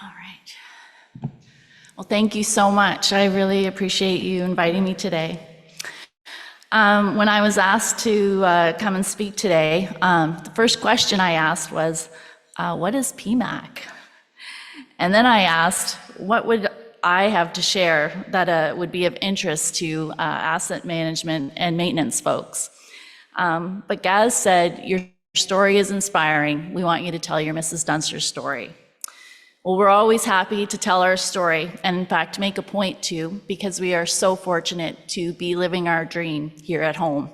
All right. Well, thank you so much. I really appreciate you inviting me today. When I was asked to come and speak today, the first question I asked was, what is PMAC? And then I asked, what would I have to share that would be of interest to asset management and maintenance folks? But Gaz said, your story is inspiring. We want you to tell your Mrs. Dunster story. Well, we're always happy to tell our story, and in fact, make a point to, because we are so fortunate to be living our dream here at home.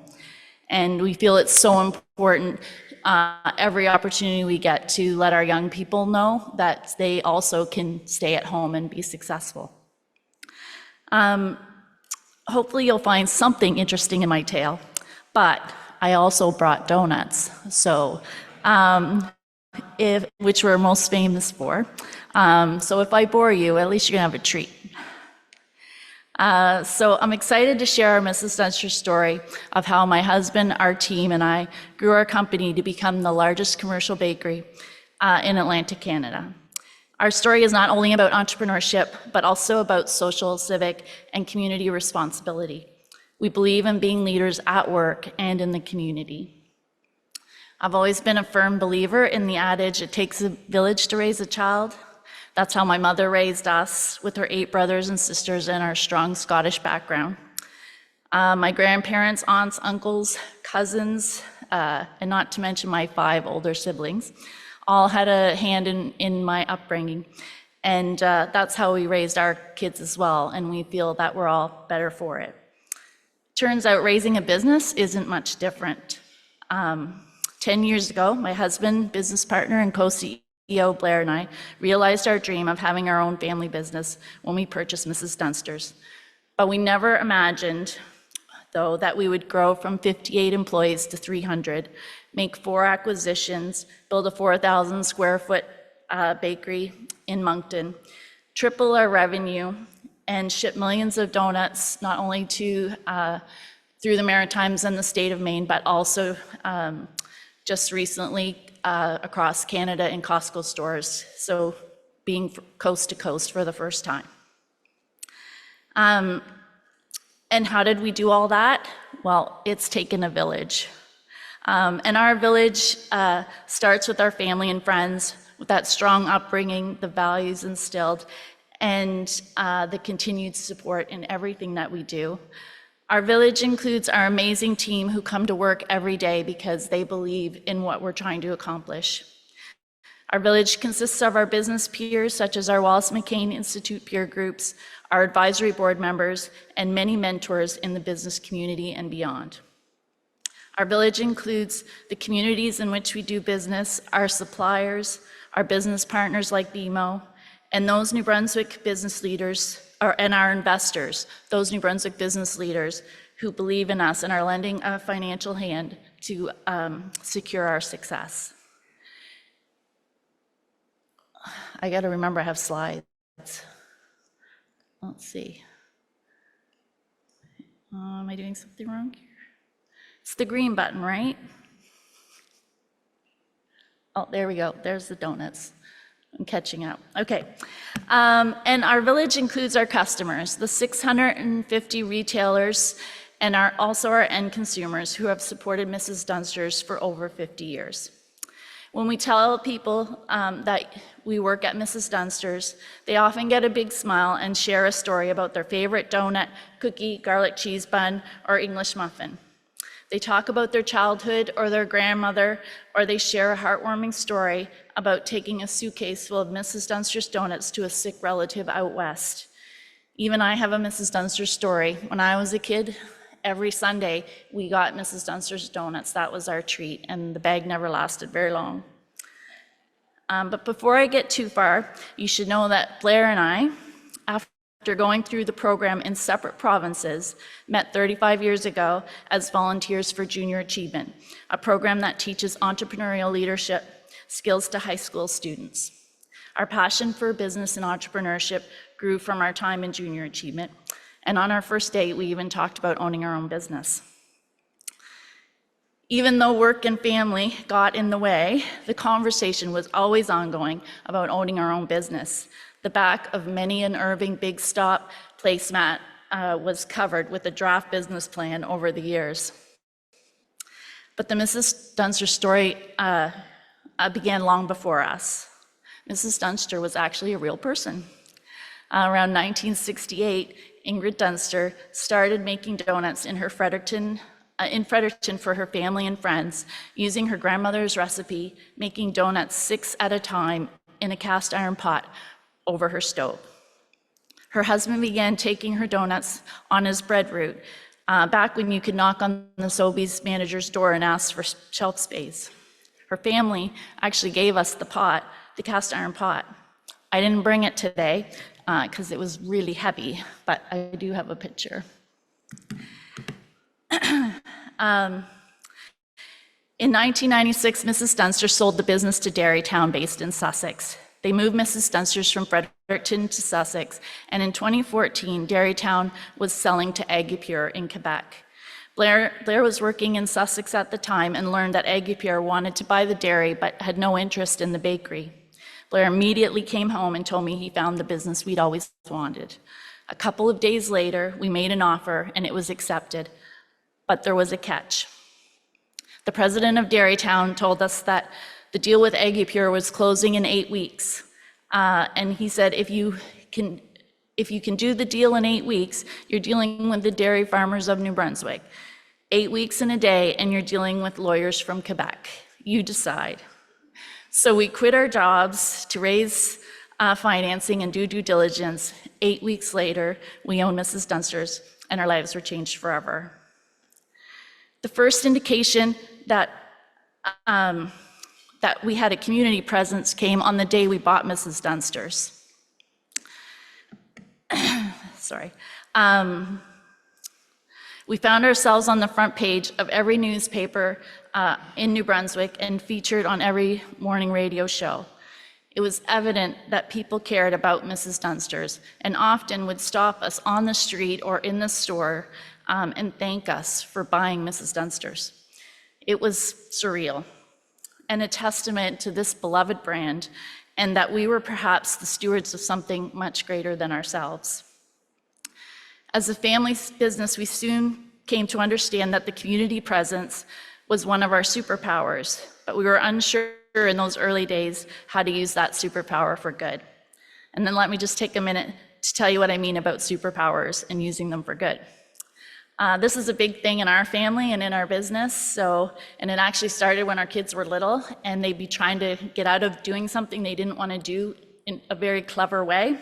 And we feel it's so important every opportunity we get to let our young people know that they also can stay at home and be successful. Hopefully you'll find something interesting in my tale, but I also brought donuts, so which we're most famous for. So if I bore you, at least you're gonna have a treat. So I'm excited to share our Mrs. Dunster story of how my husband, our team, and I grew our company to become the largest commercial bakery in Atlantic Canada. Our story is not only about entrepreneurship, but also about social, civic, and community responsibility. We believe in being leaders at work and in the community. I've always been a firm believer in the adage, it takes a village to raise a child. That's how my mother raised us, with her 8 brothers and sisters and our strong Scottish background. My grandparents, aunts, uncles, cousins, and not to mention my 5 older siblings, all had a hand in my upbringing. And that's how we raised our kids as well, and we feel that we're all better for it. Turns out raising a business isn't much different. 10 years ago, my husband, business partner, and co-CEO Blair and I realized our dream of having our own family business when we purchased Mrs. Dunster's. But we never imagined, though, that we would grow from 58 employees to 300, make 4 acquisitions, build a 4,000 square foot bakery in Moncton, triple our revenue, and ship millions of donuts, not only to through the Maritimes and the state of Maine, but also just recently across Canada in Costco stores, so being coast to coast for the first time. And how did we do all that? Well, it's taken a village. And our village starts with our family and friends, with that strong upbringing, the values instilled, and the continued support in everything that we do. Our village includes our amazing team who come to work every day because they believe in what we're trying to accomplish. Our village consists of our business peers, such as our Wallace McCain Institute peer groups, our advisory board members, and many mentors in the business community and beyond. Our village includes the communities in which we do business, our suppliers, our business partners like BMO, and those New Brunswick business leaders, and our investors, those New Brunswick business leaders who believe in us and are lending a financial hand to secure our success. I gotta remember I have slides. Let's see. Am I doing something wrong here? It's the green button, right? Oh, there we go, there's the donuts. I'm catching up. Okay. And our village includes our customers, the 650 retailers, and also our end consumers who have supported Mrs. Dunster's for over 50 years. When we tell people that we work at Mrs. Dunster's, they often get a big smile and share a story about their favorite donut, cookie, garlic cheese bun, or English muffin. They talk about their childhood or their grandmother, or they share a heartwarming story about taking a suitcase full of Mrs. Dunster's donuts to a sick relative out west. Even I have a Mrs. Dunster's story. When I was a kid, every Sunday we got Mrs. Dunster's donuts. That was our treat, and the bag never lasted very long. But before I get too far, you should know that Blair and I, after going through the program in separate provinces, met 35 years ago as volunteers for Junior Achievement, a program that teaches entrepreneurial leadership skills to high school students. Our passion for business and entrepreneurship grew from our time in Junior Achievement, and on our first date, we even talked about owning our own business. Even though work and family got in the way, the conversation was always ongoing about owning our own business. The back of many an Irving Big Stop placemat was covered with a draft business plan over the years. But the Mrs. Dunster story began long before us. Mrs. Dunster was actually a real person. Around 1968, Ingrid Dunster started making donuts in Fredericton for her family and friends, using her grandmother's recipe, making donuts 6 at a time in a cast iron pot over her stove. Her husband began taking her donuts on his bread route, back when you could knock on the Sobeys manager's door and ask for shelf space. Her family actually gave us the cast iron pot. I didn't bring it today because it was really heavy, but I do have a picture. In 1996, Mrs. Dunster sold the business to Dairytown, based in Sussex. They moved Mrs. Dunster's from Fredericton to Sussex, and in 2014, Dairytown was selling to Agipure in Quebec. Blair was working in Sussex at the time and learned that Agipure wanted to buy the dairy but had no interest in the bakery. Blair immediately came home and told me he found the business we'd always wanted. A couple of days later, we made an offer and it was accepted, but there was a catch. The president of Dairytown told us that the deal with Agipure was closing in 8 weeks. And he said, if you can do the deal in 8 weeks, you're dealing with the dairy farmers of New Brunswick. 8 weeks in a day, and you're dealing with lawyers from Quebec. You decide. So we quit our jobs to raise financing and do due diligence. 8 weeks later, we own Mrs. Dunster's, and our lives were changed forever. The first indication that we had a community presence came on the day we bought Mrs. Dunster's. Sorry. We found ourselves on the front page of every newspaper in New Brunswick and featured on every morning radio show. It was evident that people cared about Mrs. Dunster's and often would stop us on the street or in the store and thank us for buying Mrs. Dunster's. It was surreal and a testament to this beloved brand, and that we were perhaps the stewards of something much greater than ourselves. As a family business, we soon came to understand that the community presence was one of our superpowers, but we were unsure in those early days how to use that superpower for good. And then let me just take a minute to tell you what I mean about superpowers and using them for good. This is a big thing in our family and in our business, and it actually started when our kids were little, and they'd be trying to get out of doing something they didn't want to do in a very clever way.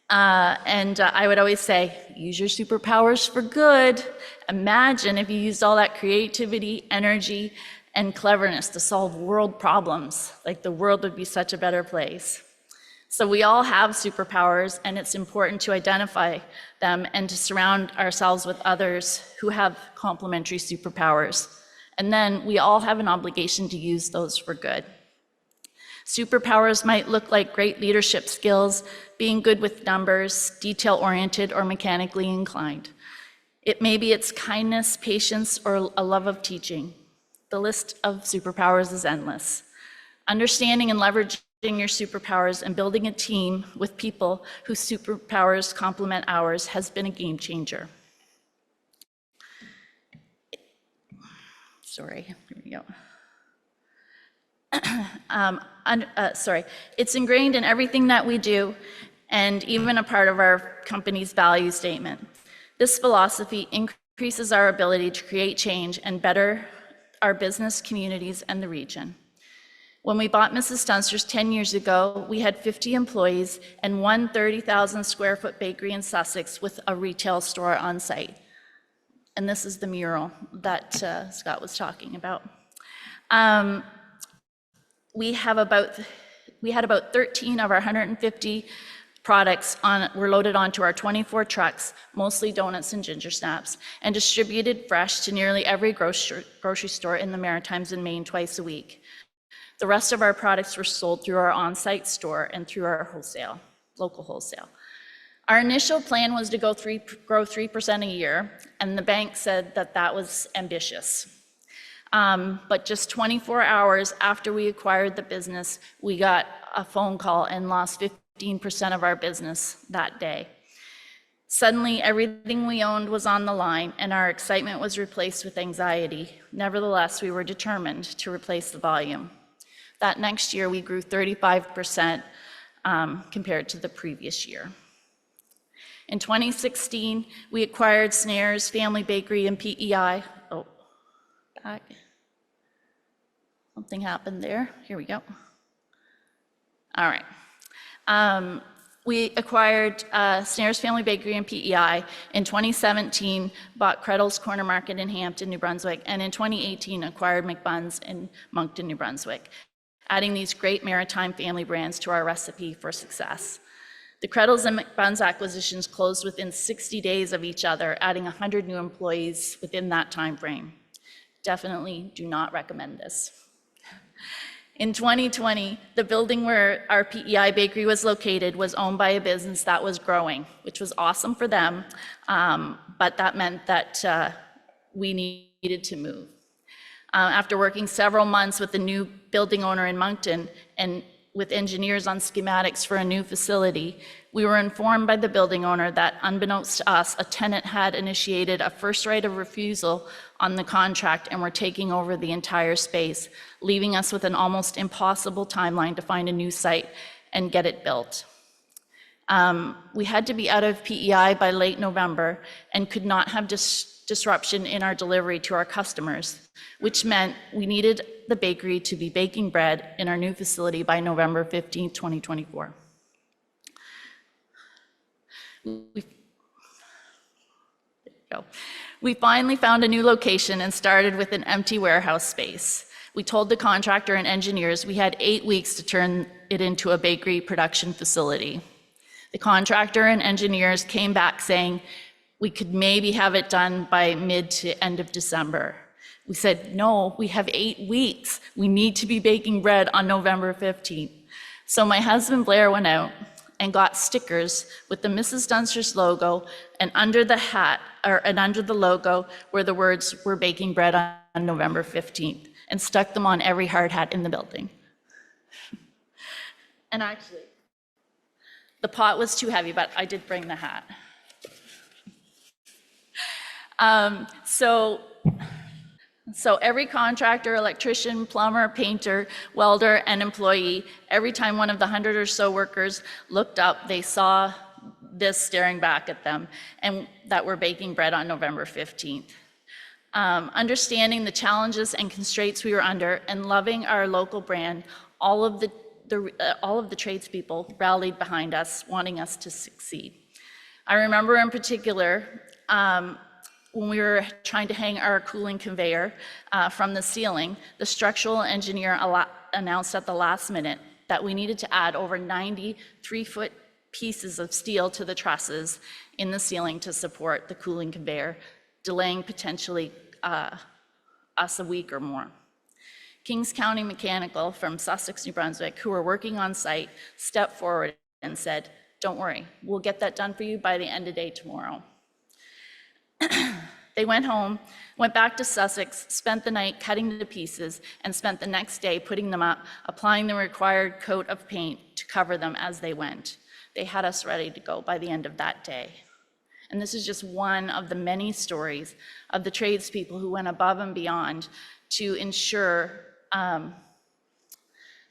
I would always say, use your superpowers for good. Imagine if you used all that creativity, energy, and cleverness to solve world problems. Like, the world would be such a better place. So we all have superpowers, and it's important to identify them and to surround ourselves with others who have complementary superpowers. And then we all have an obligation to use those for good. Superpowers might look like great leadership skills, being good with numbers, detail-oriented, or mechanically inclined. Maybe it's kindness, patience, or a love of teaching. The list of superpowers is endless. Understanding and leveraging your superpowers and building a team with people whose superpowers complement ours has been a game changer. Sorry, here we go. It's ingrained in everything that we do and even a part of our company's value statement. This philosophy increases our ability to create change and better our business, communities, and the region. When we bought Mrs. Dunster's 10 years ago, we had 50 employees and one 30,000 square foot bakery in Sussex with a retail store on site. And this is the mural that Scott was talking about. We had about 13 of our 150 products were loaded onto our 24 trucks, mostly donuts and ginger snaps, and distributed fresh to nearly every grocery store in the Maritimes and Maine twice a week. The rest of our products were sold through our on-site store and through our local wholesale. Our initial plan was to grow 3% a year, and the bank said that was ambitious. But just 24 hours after we acquired the business, we got a phone call and lost 15% of our business that day. Suddenly, everything we owned was on the line, and our excitement was replaced with anxiety. Nevertheless, we were determined to replace the volume. That next year, we grew 35% compared to the previous year. In 2016, we acquired Snare's Family Bakery and PEI. Oh, back. Something happened there. Here we go. All right. We acquired Snare's Family Bakery and PEI. In 2017, bought Creddle's Corner Market in Hampton, New Brunswick, and in 2018, acquired McBunn's in Moncton, New Brunswick, adding these great maritime family brands to our recipe for success. The Creddle's and McBunn's acquisitions closed within 60 days of each other, adding 100 new employees within that time frame. Definitely do not recommend this. In 2020, the building where our PEI bakery was located was owned by a business that was growing, which was awesome for them, but that meant that we needed to move. After working several months with the new building owner in Moncton and with engineers on schematics for a new facility, we were informed by the building owner that, unbeknownst to us, a tenant had initiated a first right of refusal on the contract and were taking over the entire space, leaving us with an almost impossible timeline to find a new site and get it built. We had to be out of PEI by late November and could not have disruption in our delivery to our customers, which meant we needed the bakery to be baking bread in our new facility by November 15, 2024. We finally found a new location and started with an empty warehouse space. We told the contractor and engineers we had 8 weeks to turn it into a bakery production facility. The contractor and engineers came back saying we could maybe have it done by mid to end of December. We said, no, we have 8 weeks. We need to be baking bread on November 15th. So my husband Blair went out and got stickers with the Mrs. Dunster's logo, and under the hat, and under the logo were the words, "We're baking bread on November 15th," and stuck them on every hard hat in the building. And actually, the pot was too heavy, but I did bring the hat. So every contractor, electrician, plumber, painter, welder, and employee, every time one of the 100 or so workers looked up, they saw this staring back at them, and that we're baking bread on November 15th. Understanding the challenges and constraints we were under and loving our local brand, all of the tradespeople rallied behind us, wanting us to succeed. I remember in particular, when we were trying to hang our cooling conveyor from the ceiling, the structural engineer announced at the last minute that we needed to add over 90 3-foot pieces of steel to the trusses in the ceiling to support the cooling conveyor, delaying potentially us a week or more. Kings County Mechanical from Sussex, New Brunswick, who were working on site, stepped forward and said, "Don't worry, we'll get that done for you by the end of day tomorrow." They went home, went back to Sussex, spent the night cutting the pieces, and spent the next day putting them up, applying the required coat of paint to cover them as they went. They had us ready to go by the end of that day. And this is just one of the many stories of the tradespeople who went above and beyond to ensure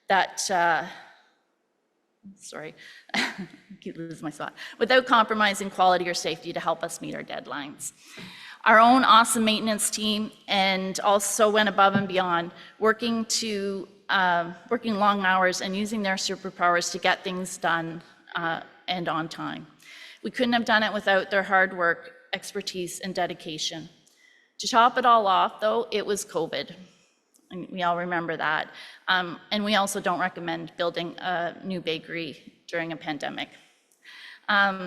that, sorry, I keep losing my spot, without compromising quality or safety to help us meet our deadlines. Our own awesome maintenance team and also went above and beyond, working long hours and using their superpowers to get things done and on time. We couldn't have done it without their hard work, expertise, and dedication. To top it all off, though, it was COVID. And we all remember that. And we also don't recommend building a new bakery during a pandemic.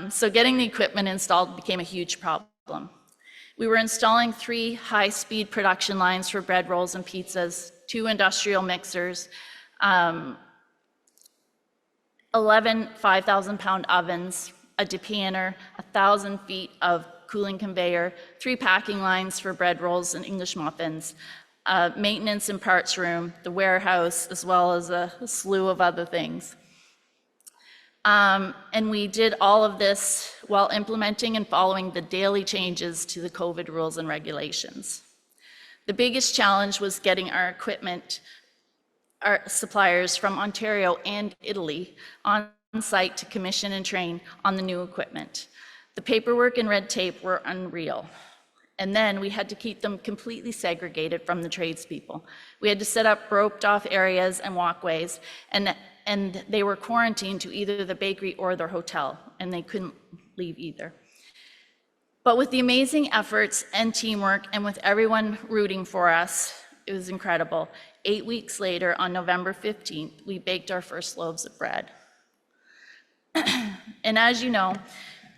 So getting the equipment installed became a huge problem. We were installing 3 high-speed production lines for bread rolls and pizzas, 2 industrial mixers, 11 5,000-pound ovens, a decanter, 1,000 feet of cooling conveyor, 3 packing lines for bread rolls and English muffins, maintenance and parts room, the warehouse, as well as a slew of other things. And we did all of this while implementing and following the daily changes to the COVID rules and regulations. The biggest challenge was getting our equipment, our suppliers from Ontario and Italy on site to commission and train on the new equipment. The paperwork and red tape were unreal. And then we had to keep them completely segregated from the tradespeople. We had to set up roped off areas and walkways, and they were quarantined to either the bakery or their hotel, and they couldn't leave either. But with the amazing efforts and teamwork, and with everyone rooting for us, it was incredible. 8 weeks later, on November 15th, we baked our first loaves of bread. And as you know,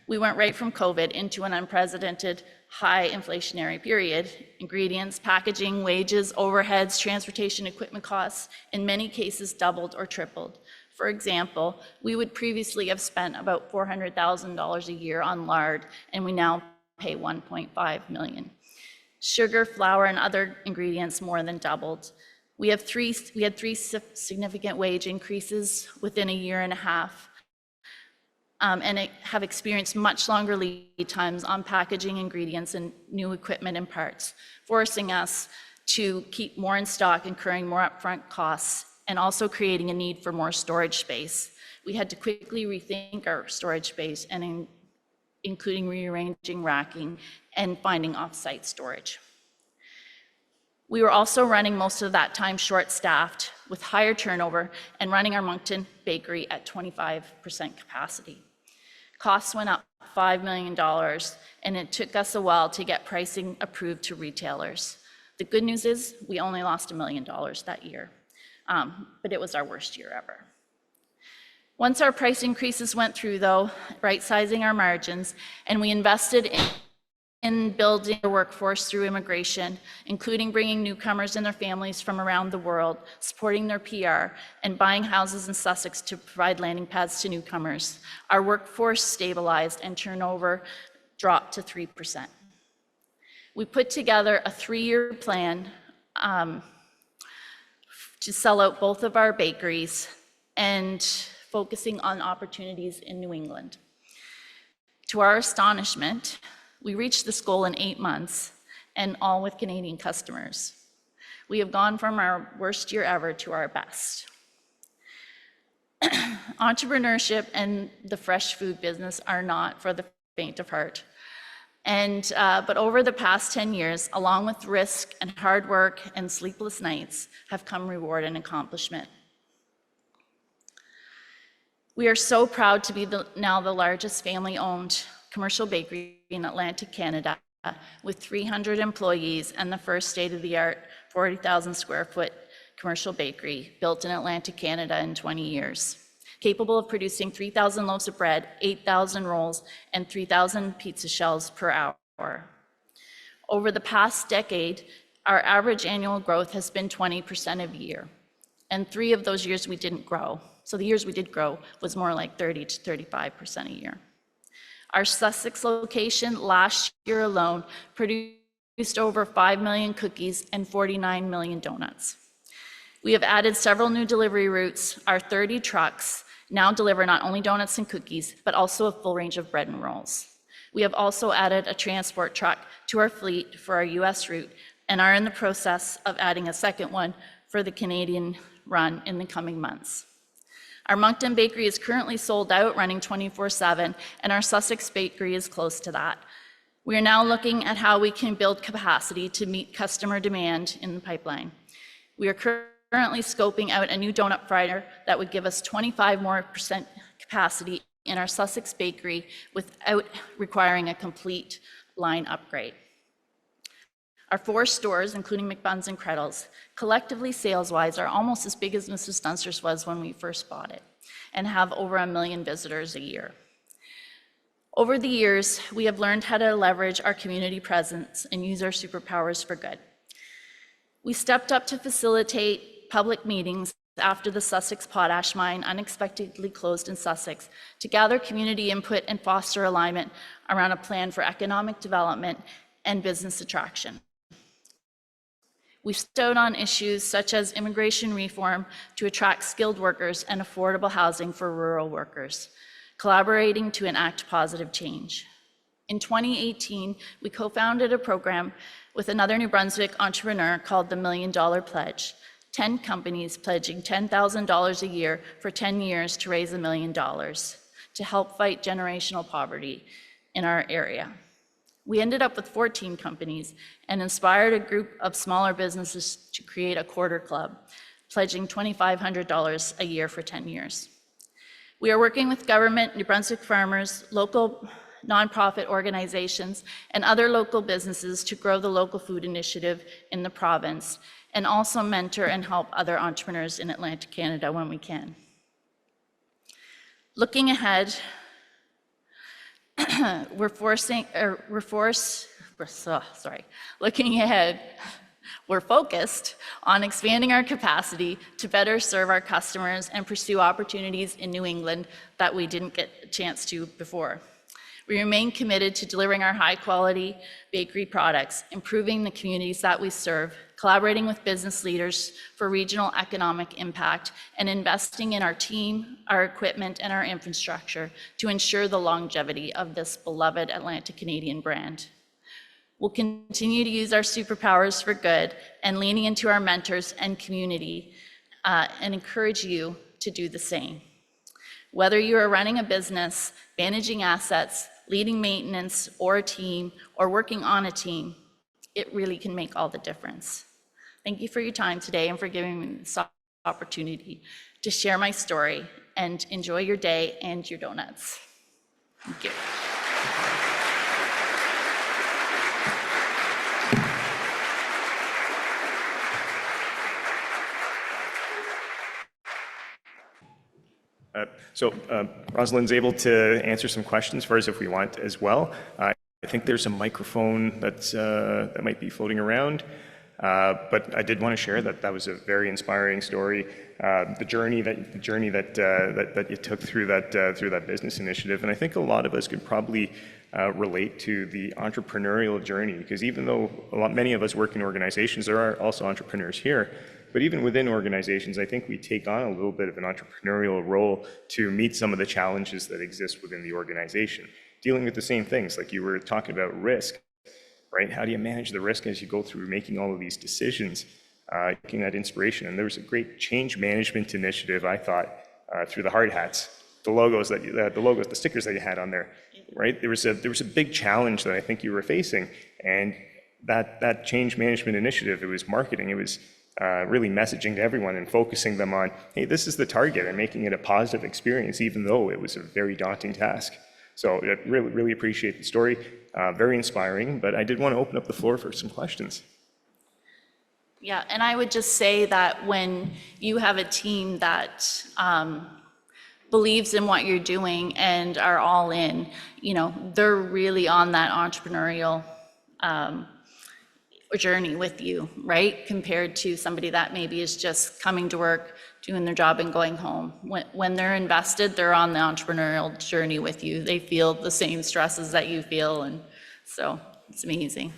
we went right from COVID into an unprecedented high inflationary period. Ingredients, packaging, wages, overheads, transportation, equipment costs, in many cases doubled or tripled. For example, we would previously have spent about $400,000 a year on lard, and we now pay $1.5 million. Sugar, flour, and other ingredients more than doubled. We had three significant wage increases within a year and a half, and have experienced much longer lead times on packaging, ingredients, and new equipment and parts, forcing us to keep more in stock, incurring more upfront costs, and also creating a need for more storage space. We had to quickly rethink our storage space, and including rearranging racking and finding off-site storage. We were also running most of that time short-staffed with higher turnover and running our Moncton bakery at 25% capacity. Costs went up $5 million, and it took us a while to get pricing approved to retailers. The good news is we only lost $1 million that year, but it was our worst year ever. Once our price increases went through, though, right-sizing our margins, and we invested in building a workforce through immigration, including bringing newcomers and their families from around the world, supporting their PR, and buying houses in Sussex to provide landing pads to newcomers. Our workforce stabilized and turnover dropped to 3%. We put together a 3-year plan to sell out both of our bakeries and focusing on opportunities in New England. To our astonishment, we reached this goal in 8 months, and all with Canadian customers. We have gone from our worst year ever to our best. Entrepreneurship and the fresh food business are not for the faint of heart. But over the past 10 years, along with risk and hard work and sleepless nights, have come reward and accomplishment. We are so proud to be now the largest family-owned commercial bakery in Atlantic Canada, with 300 employees and the first state-of-the-art 40,000 square foot commercial bakery built in Atlantic Canada in 20 years, capable of producing 3,000 loaves of bread, 8,000 rolls, and 3,000 pizza shells per hour. Over the past decade, our average annual growth has been 20% a year, and 3 of those years we didn't grow. So the years we did grow was more like 30 to 35% a year. Our Sussex location last year alone produced over 5 million cookies and 49 million donuts. We have added several new delivery routes. Our 30 trucks now deliver not only donuts and cookies, but also a full range of bread and rolls. We have also added a transport truck to our fleet for our US route and are in the process of adding a second one for the Canadian run in the coming months. Our Moncton bakery is currently sold out, running 24/7, and our Sussex bakery is close to that. We are now looking at how we can build capacity to meet customer demand in the pipeline. We are currently scoping out a new donut fryer that would give us 25% more capacity in our Sussex bakery without requiring a complete line upgrade. Our 4 stores, including McBuns and Creddles, collectively sales-wise are almost as big as Mrs. Dunster's was when we first bought it, and have over 1 million visitors a year. Over the years, we have learned how to leverage our community presence and use our superpowers for good. We stepped up to facilitate public meetings after the Sussex potash mine unexpectedly closed in Sussex to gather community input and foster alignment around a plan for economic development and business attraction. We stood on issues such as immigration reform to attract skilled workers and affordable housing for rural workers, collaborating to enact positive change. In 2018, we co-founded a program with another New Brunswick entrepreneur called the $1 Million Pledge, 10 companies pledging $10,000 a year for 10 years to raise $1 million to help fight generational poverty in our area. We ended up with 14 companies and inspired a group of smaller businesses to create a quarter club, pledging $2,500 a year for 10 years. We are working with government, New Brunswick farmers, local nonprofit organizations, and other local businesses to grow the local food initiative in the province, and also mentor and help other entrepreneurs in Atlantic Canada when we can. Looking ahead, we're focused on expanding our capacity to better serve our customers and pursue opportunities in New England that we didn't get a chance to before. We remain committed to delivering our high-quality bakery products, improving the communities that we serve, collaborating with business leaders for regional economic impact, and investing in our team, our equipment, and our infrastructure to ensure the longevity of this beloved Atlantic Canadian brand. We'll continue to use our superpowers for good and leaning into our mentors and community and encourage you to do the same. Whether you are running a business, managing assets, leading maintenance or a team, or working on a team, it really can make all the difference. Thank you for your time today and for giving me this opportunity to share my story, and enjoy your day and your donuts. Thank you. Rosalyn's able to answer some questions for us if we want as well. I think there's a microphone that might be floating around, but I did want to share that was a very inspiring story. The journey that you took through that business initiative, and I think a lot of us could probably relate to the entrepreneurial journey, because even though many of us work in organizations, there are also entrepreneurs here. But even within organizations, I think we take on a little bit of an entrepreneurial role to meet some of the challenges that exist within the organization. Dealing with the same things, like you were talking about risk, right? How do you manage the risk as you go through making all of these decisions, taking that inspiration? And there was a great change management initiative, I thought, through the hard hats, the stickers that you had on there, right? There was a big challenge that I think you were facing, and that change management initiative, it was marketing, it was really messaging to everyone and focusing them on, hey, this is the target, and making it a positive experience, even though it was a very daunting task. So I really appreciate the story, very inspiring, but I did want to open up the floor for some questions. Yeah, and I would just say that when you have a team that believes in what you're doing and are all in, they're really on that entrepreneurial journey with you, right? Compared to somebody that maybe is just coming to work, doing their job and going home. When they're invested, they're on the entrepreneurial journey with you. They feel the same stresses that you feel, and so it's amazing.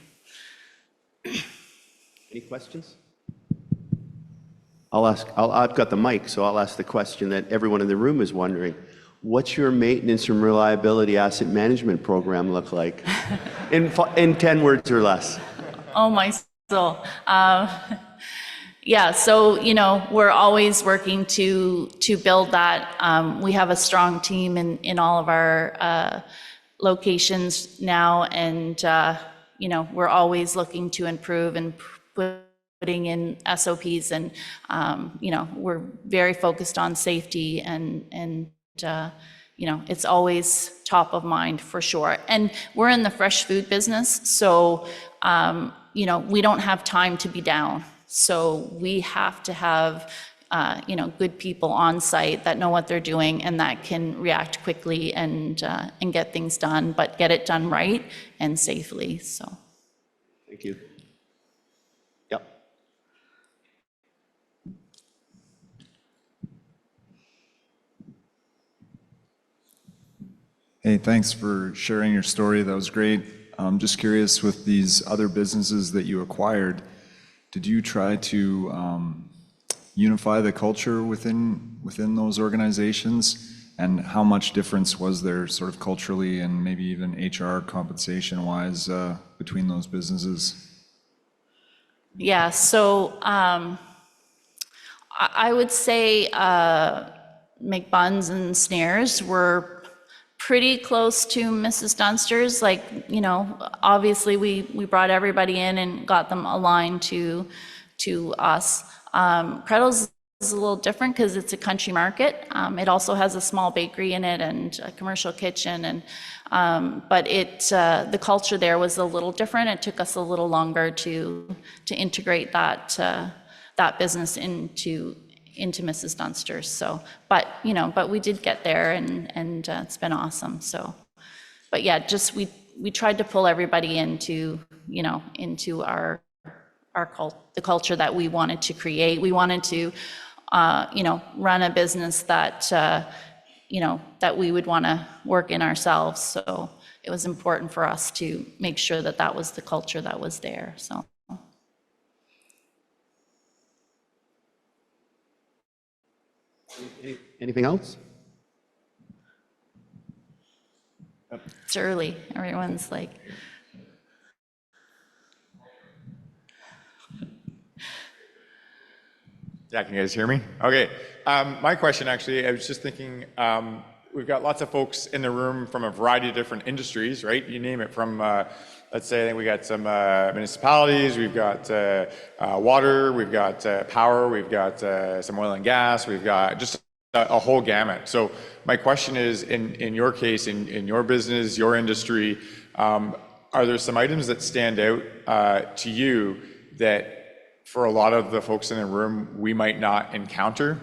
Any questions? I've got the mic, so I'll ask the question that everyone in the room is wondering. What's your maintenance and reliability asset management program look like? in 10 words or less. Oh, my soul. Yeah, so, we're always working to build that. We have a strong team in all of our locations now, and, we're always looking to improve and putting in SOPs, and, we're very focused on safety, and it's always top of mind for sure. And we're in the fresh food business, so we don't have time to be down. So we have to have, good people on site that know what they're doing and that can react quickly and get things done, but get it done right and safely. So. Thank you. Yep. Hey, thanks for sharing your story. That was great. I'm just curious, with these other businesses that you acquired, did you try to unify the culture within those organizations? And how much difference was there sort of culturally and maybe even HR compensation-wise between those businesses? Yeah, so I would say McBuns and Snares were pretty close to Mrs. Dunster's. Like, you know, obviously we brought everybody in and got them aligned to us. Creddles is a little different because it's a country market. It also has a small bakery in it and a commercial kitchen, and but the culture there was a little different. It took us a little longer to integrate that business into Mrs. Dunster's. So, but you know, but we did get there, and it's been awesome. So, but yeah, just we tried to pull everybody into, you know, into the culture that we wanted to create. We wanted to, you know, run a business that, you know, that we would want to work in ourselves. So it was important for us to make sure that that was the culture that was there. So. Anything else? It's early. Everyone's like. Yeah, can you guys hear me? Okay. My question, actually, I was just thinking, we've got lots of folks in the room from a variety of different industries, right? You name it, from, let's say, I think we got some municipalities, we've got water, we've got power, we've got some oil and gas, we've got just a whole gamut. So my question is, in your case, in your business, your industry, are there some items that stand out to you that for a lot of the folks in the room we might not encounter?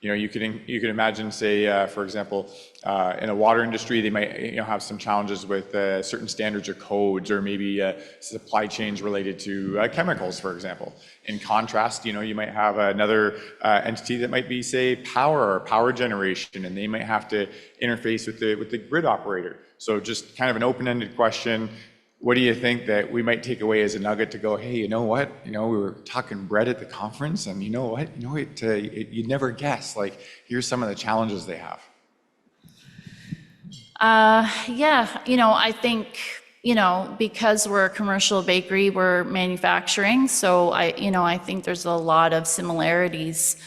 You know, you could imagine, say, for example, in a water industry, they might, you know, have some challenges with certain standards or codes, or maybe supply chains related to chemicals, for example. In contrast, you know, you might have another entity that might be, say, power or power generation, and they might have to interface with the grid operator. So just kind of an open-ended question. What do you think that we might take away as a nugget to go, hey, you know what? You know, we were talking bread at the conference, and you know what? You know, you'd never guess. Like, here's some of the challenges they have. Yeah, you know, I think, you know, because we're a commercial bakery, we're manufacturing. So I think there's a lot of similarities,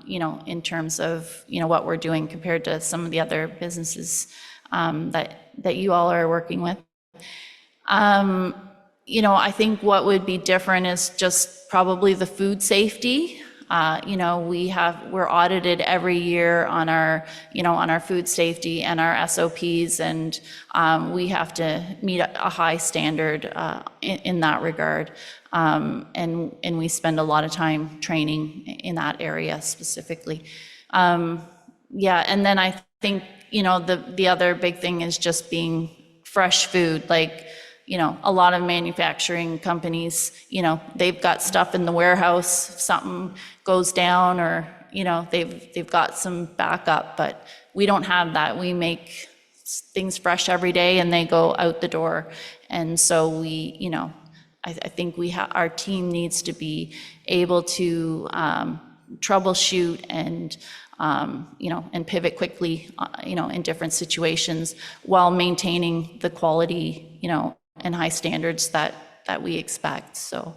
you know, in terms of, you know, what we're doing compared to some of the other businesses that you all are working with. You know, I think what would be different is just probably the food safety. You know, we're audited every year on our, you know, on our food safety and our SOPs, and we have to meet a high standard in that regard. And we spend a lot of time training in that area specifically. Yeah, and then I think, you know, the other big thing is just being fresh food. Like, you know, a lot of manufacturing companies, you know, they've got stuff in the warehouse, if something goes down, or, you know, they've got some backup, but we don't have that. We make things fresh every day and they go out the door. And so we, you know, I think our team needs to be able to troubleshoot and you know, and pivot quickly, you know, in different situations while maintaining the quality, you know, and high standards that we expect. So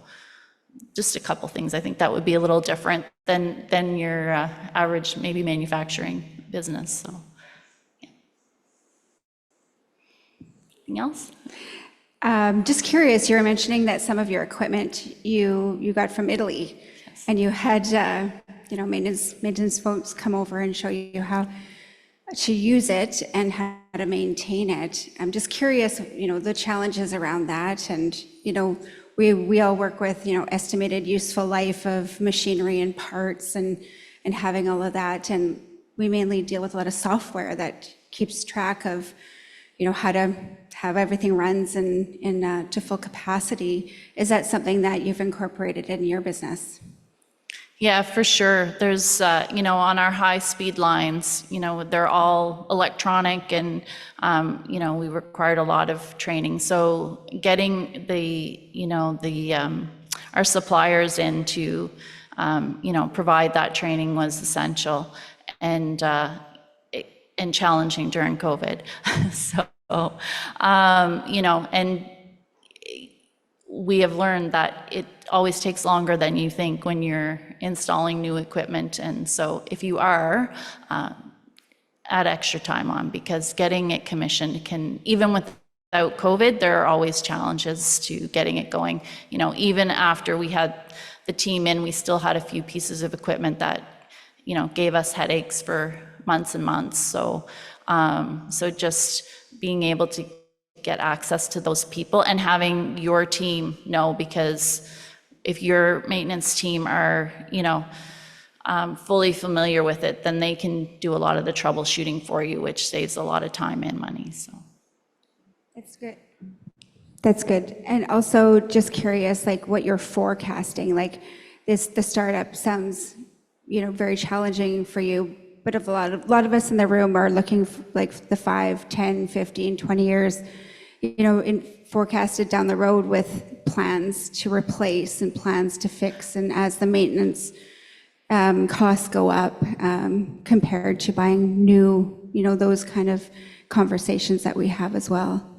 just a couple things. I think that would be a little different than your average maybe manufacturing business. So, yeah. Anything else? Just curious, you were mentioning that some of your equipment you got from Italy, yes. And you had you know, maintenance folks come over and show you how to use it and how to maintain it. I'm just curious, you know, the challenges around that, and you know, we all work with, you know, estimated useful life of machinery and parts, and having all of that, and we mainly deal with a lot of software that keeps track of, you know, how to have everything runs in to full capacity. Is that something that you've incorporated in your business? Yeah, for sure. There's, you know, on our high-speed lines, you know, they're all electronic, and, you know, we required a lot of training. So getting the, you know, our suppliers in to, provide that training was essential and challenging during COVID. So, and we have learned that it always takes longer than you think when you're installing new equipment. And so if you are, add extra time on, because getting it commissioned can, even without COVID, there are always challenges to getting it going. Even after we had the team in, we still had a few pieces of equipment that, gave us headaches for months and months. So, so just being able to get access to those people and having your team know, because if your maintenance team are, fully familiar with it, then they can do a lot of the troubleshooting for you, which saves a lot of time and money. So That's good. That's good. And also just curious, like what you're forecasting, like the startup sounds, very challenging for you, but a lot of us in the room are looking for like the 5, 10, 15, 20 years, forecasted down the road with plans to replace and plans to fix. And as the maintenance costs go up compared to buying new, those kind of conversations that we have as well.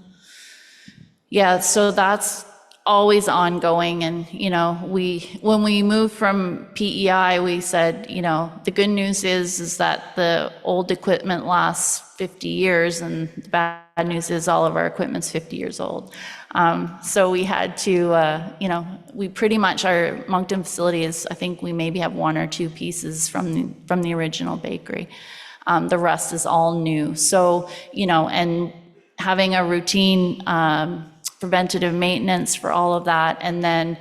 Yeah, so that's always ongoing. And, when we moved from PEI, we said, the good news is that the old equipment lasts 50 years, and the bad news is all of our equipment's 50 years old. So we had to, we pretty much, our Moncton facility is, I think we maybe have 1 or 2 pieces from the original bakery. The rest is all new. So, and having a routine preventative maintenance for all of that, and then,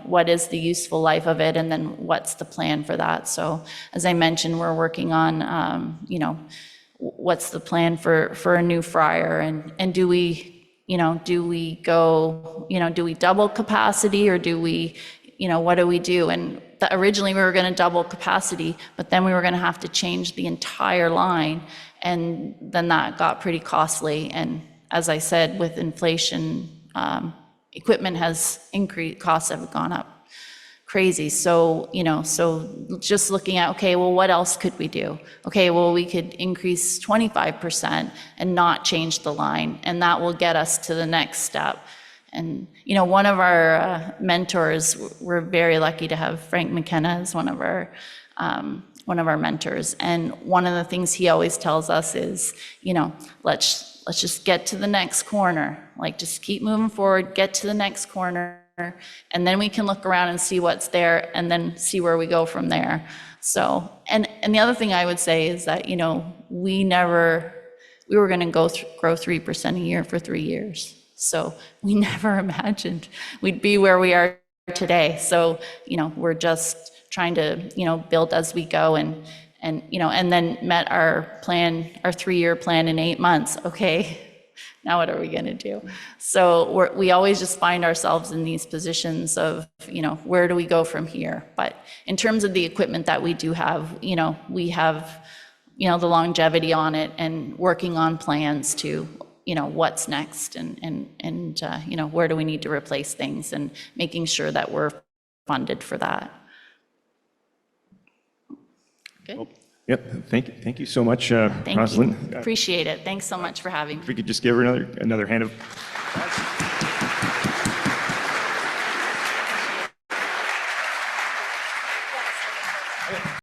what is the useful life of it, and then what's the plan for that. So as I mentioned, we're working on, what's the plan for a new fryer, and do we go, do we double capacity, or do we, what do we do? And originally we were going to double capacity, but then we were going to have to change the entire line, and then that got pretty costly. And as I said, with inflation, equipment has increased, costs have gone up crazy. So, so just looking at, okay, well, what else could we do? Okay, well, we could increase 25% and not change the line, and that will get us to the next step. And, one of our mentors, we're very lucky to have Frank McKenna as one of our mentors. And one of the things he always tells us is, let's just get to the next corner. Like, just keep moving forward, get to the next corner, and then we can look around and see what's there, and then see where we go from there. So, and the other thing I would say is that, we were going to grow 3% a year for 3 years. So we never imagined we'd be where we are today. So, we're just trying to, build as we go, and then met our plan, our 3-year plan in 8 months. Okay, now what are we going to do? So we always just find ourselves in these positions of, where do we go from here? But in terms of the equipment that we do have, we have, the longevity on it, and working on plans to, what's next, and where do we need to replace things, and making sure that we're funded for that. Good. Yep, thank you so much, Thank Rosalyn. you. Appreciate it. Thanks so much for having me. If we could just give her another hand of